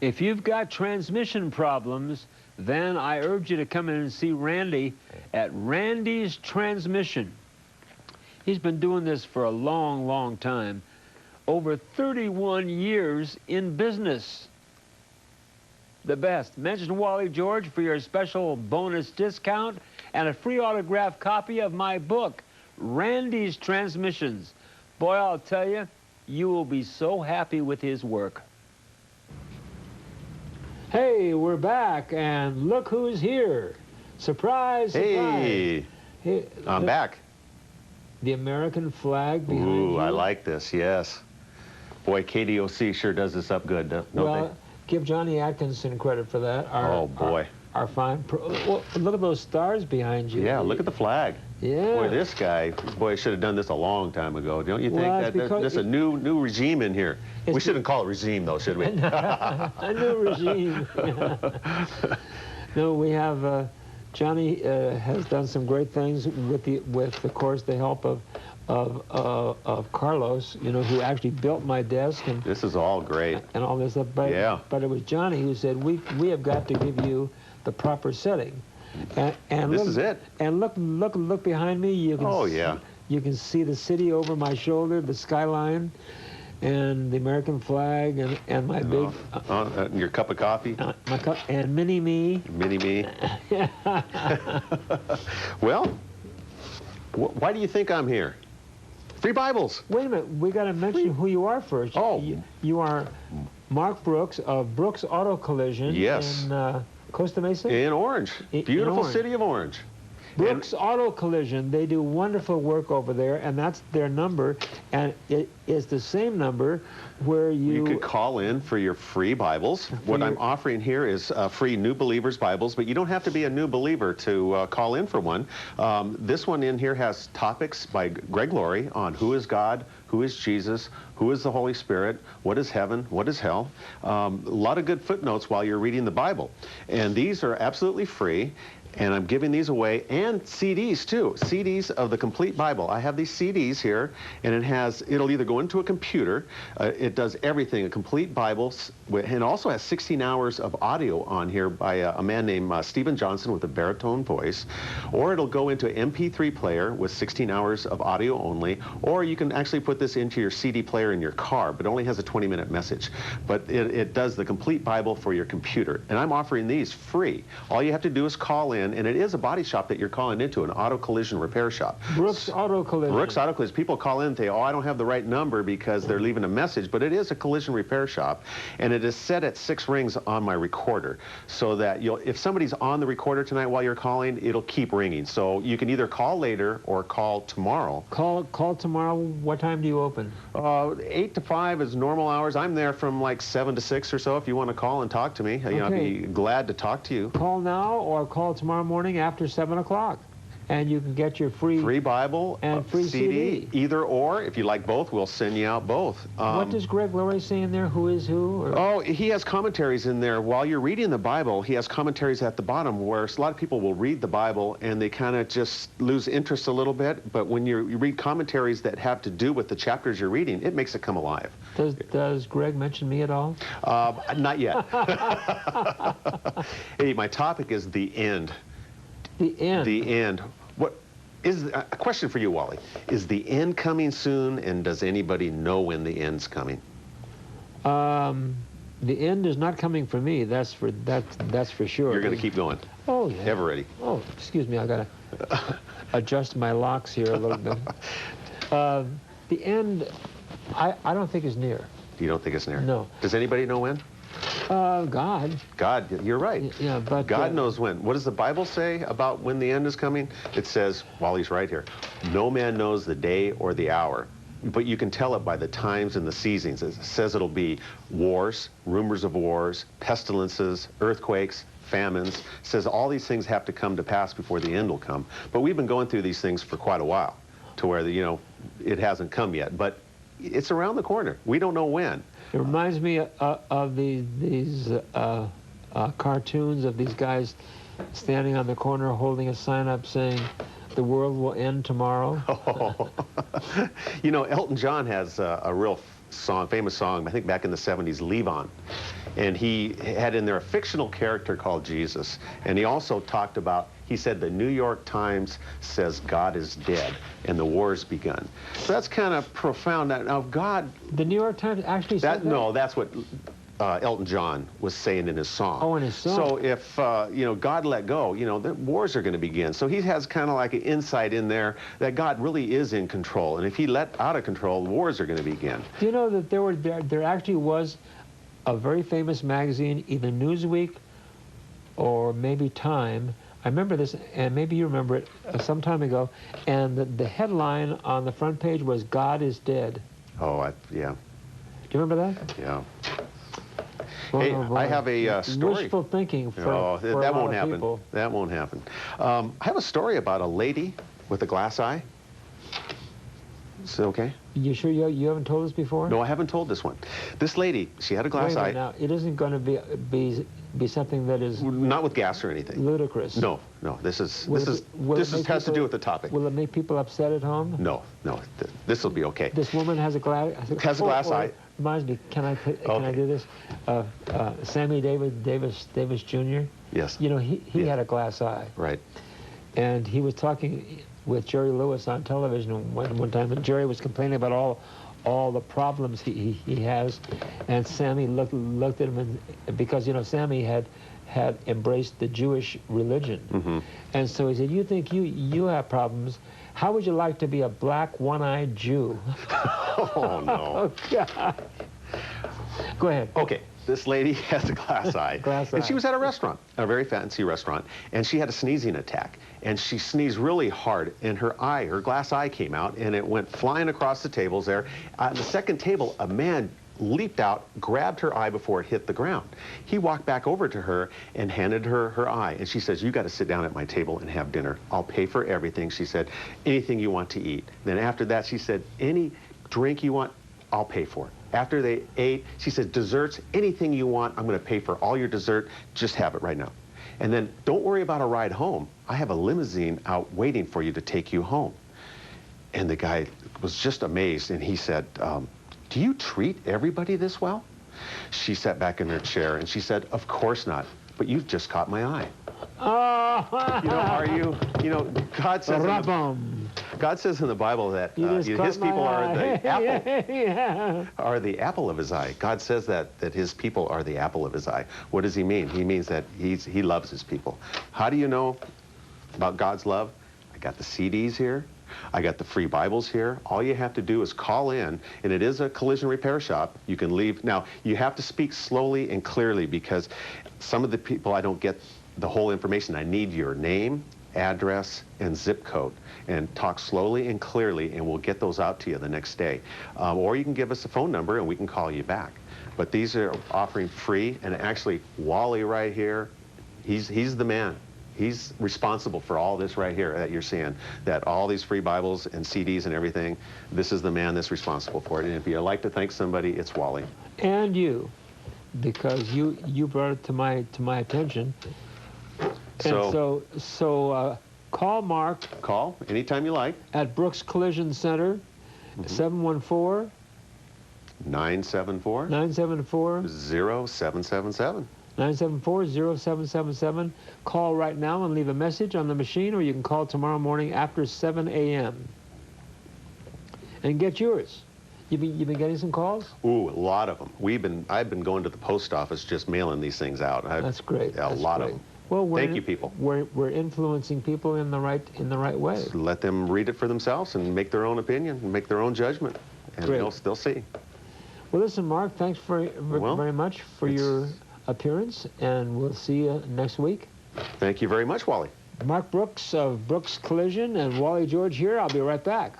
If you've got transmission problems, then I urge you to come in and see Randy at Randy's Transmission. He's been doing this for a long, long time. Over 31 years in business. The best. Mention Wally George for your special bonus discount and a free autographed copy of my book, Randy's Transmissions. Boy, I'll tell you, you will be so happy with his work. Hey, we're back, and look who's here. Surprise, surprise. Hey, I'm back. The American flag behind you. Ooh, I like this, yes. Boy, KDOC sure does this up good, don't well, give Johnny Atkinson credit for that. Oh, boy. Our fine... Well, look at those stars behind you. Yeah, look at the flag. Yeah. Boy, this guy, boy, should have done this a long time ago. Don't you think? Well, There's a new regime in here. We shouldn't call it regime, though, should we? A new regime. No, we have... Johnny has done some great things with of course, the help of Carlos, you know, who actually built my desk. And this is all great. And all this stuff. But, yeah. But it was Johnny who said, we have got to give you the proper setting. And this look, is it. And look behind me. You can you can see the city over my shoulder, the skyline, and the American flag, and my big... your cup of coffee? My cup, and Mini-Me. Mini-Me. Well, why do you think I'm here? Free Bibles. Wait a minute. We got to mention who you are first. Oh. You are Mark Brooks of Brooks Auto Collision. Yes. In Costa Mesa? In Orange. Beautiful city of Orange. Brooks Auto Collision, they do wonderful work over there, and that's their number, and it is the same number where you could call in for your free Bibles. What I'm offering here is free New Believers Bibles, but you don't have to be a new believer to call in for one. This one in here has topics by Greg Laurie on who is God, who is Jesus, who is the Holy Spirit, what is heaven, what is hell. A lot of good footnotes while you're reading the Bible. And these are absolutely free. And I'm giving these away, and CDs too, CDs of the complete Bible. I have these CDs here, and it'll either go into a computer, it does everything, a complete Bible, and also has 16 hours of audio on here by a man named Stephen Johnson with a baritone voice, or it'll go into an MP3 player with 16 hours of audio only, or you can actually put this into your CD player in your car, but it only has a 20-minute message. But it does the complete Bible for your computer, and I'm offering these free. All you have to do is call in, and it is a body shop that you're calling into, an auto collision repair shop. Brooks Auto Collision. Brooks Auto Collision. People call in and say, oh, I don't have the right number because they're leaving a message, but it is a collision repair shop, and it is set at 6 rings on my recorder, so that if somebody's on the recorder tonight while you're calling, it'll keep ringing. So you can either call later or call tomorrow. Call tomorrow. What time do you open? 8 to 5 is normal hours. I'm there from like 7 to 6 or so if you want to call and talk to me. Okay. I'd be glad to talk to you. Call now or call tomorrow morning after 7 o'clock. And you can get your free Bible and free CD. Either or. If you like both, we'll send you out both. What does Greg Laurie say in there? Who is who? Or? Oh, he has commentaries in there. While you're reading the Bible, he has commentaries at the bottom where a lot of people will read the Bible and they kind of just lose interest a little bit. But when you read commentaries that have to do with the chapters you're reading, it makes it come alive. Does Greg mention me at all? Not yet. Hey, my topic is the end. The end. The end. What is a question for you, Wally? Is the end coming soon, and does anybody know when the end's coming? The end is not coming for me. That's for sure. You're going to keep going. Oh yeah. Ever ready? Oh, excuse me. I got to adjust my locks here a little bit. The end, I don't think is near. You don't think it's near? No. Does anybody know when? God. God, you're right. Yeah, but God knows when. What does the Bible say about when the end is coming? It says, Wally's right here, no man knows the day or the hour, but you can tell it by the times and the seasons. It says it'll be wars, rumors of wars, pestilences, earthquakes, famines. It says all these things have to come to pass before the end will come. But we've been going through these things for quite a while to where, it hasn't come yet. But it's around the corner. We don't know when. It reminds me of these cartoons of these guys standing on the corner holding a sign up saying, "The world will end tomorrow." Oh. Elton John has a real famous song, I think back in the 70s, Leave On. And he had in there a fictional character called Jesus. And he also talked about, he said, the New York Times says God is dead and the war's begun. So that's kind of profound. Now, God... The New York Times actually said that? No, that's what Elton John was saying in his song. Oh, in his song. So if, you know, God let go, you know, the wars are going to begin. So he has kind of like an insight in there that God really is in control. And if he let out of control, wars are going to begin. Do you know that there actually was a very famous magazine, either Newsweek or maybe Time. I remember this, and maybe you remember it, some time ago, and the headline on the front page was, "God is dead." Oh, yeah. Do you remember that? Yeah. Boy, Hey, oh boy. I have a story. Wishful thinking for, oh, for that a lot won't of happen. people. That won't happen. I have a story about a lady with a glass eye. Is it okay? You sure you haven't told us before? No, I haven't told this one. This lady, she had a glass Wait a eye. minute now, it isn't going to be something that is Not with gas or anything. ludicrous. No, no. This has to People, do with the topic. Will it make people upset at home? No, no. This will be okay. This woman has a glass. Has a glass eye. Reminds me. Can I do this? Sammy Davis Jr. Yes. You know, he had a glass eye. Right. And he was talking with Jerry Lewis on television one time, and Jerry was complaining about all the problems he has, and Sammy looked at him, and because, you know, Sammy had embraced the Jewish religion. Mm-hmm. And so he said, "You think you have problems? How would you like to be a black, one-eyed Jew?" Oh, no. Oh, God. Go ahead. Okay. This lady has a glass eye. And she was at a restaurant, a very fancy restaurant, and she had a sneezing attack. And she sneezed really hard, and her glass eye came out, and it went flying across the tables there. On the second table, a man leaped out, grabbed her eye before it hit the ground. He walked back over to her and handed her her eye. And she says, "You got to sit down at my table and have dinner. I'll pay for everything." She said, "Anything you want to eat." Then after that, she said, "Any drink you want, I'll pay for." After they ate, she said, "Desserts, anything you want, I'm going to pay for all your dessert. Just have it right now. And then don't worry about a ride home. I have a limousine out waiting for you to take you home." And the guy was just amazed, and he said, "Do you treat everybody this well?" She sat back in her chair, and she said, "Of course not, but you've just caught my eye." You know, God says in the Bible that his people are the apple, are the apple of his eye. God says that his people are the apple of his eye. What does he mean? He means that he loves his people. How do you know about God's love? I got the CDs here. I got the free Bibles here. All you have to do is call in, and it is a collision repair shop. You can leave. Now, you have to speak slowly and clearly, because some of the people, I don't get the whole information. I need your name, address, and zip code, and talk slowly and clearly, and we'll get those out to you the next day. Or you can give us a phone number, and we can call you back. But these are offering free, and actually, Wally right here, he's the man. He's responsible for all this right here that you're seeing, that all these free Bibles and CDs and everything, this is the man that's responsible for it. And if you'd like to thank somebody, it's Wally. And you, because you brought it to my attention. And so call Mark. Call anytime you like. At Brooks Collision Center, 714 974 974 0777. 974-0777. Call right now and leave a message on the machine, or you can call tomorrow morning after 7 a.m. and get yours. You've been getting some calls? Ooh, a lot of them. I've been going to the post office just mailing these things out. That's great. A lot of them. Well, thank you, people. We're influencing people in the right way. So let them read it for themselves and make their own opinion and make their own judgment, and they'll see. Well, listen, Mark, thanks very much for your appearance, and we'll see you next week. Thank you very much, Wally. Mark Brooks of Brooks Collision and Wally George here. I'll be right back.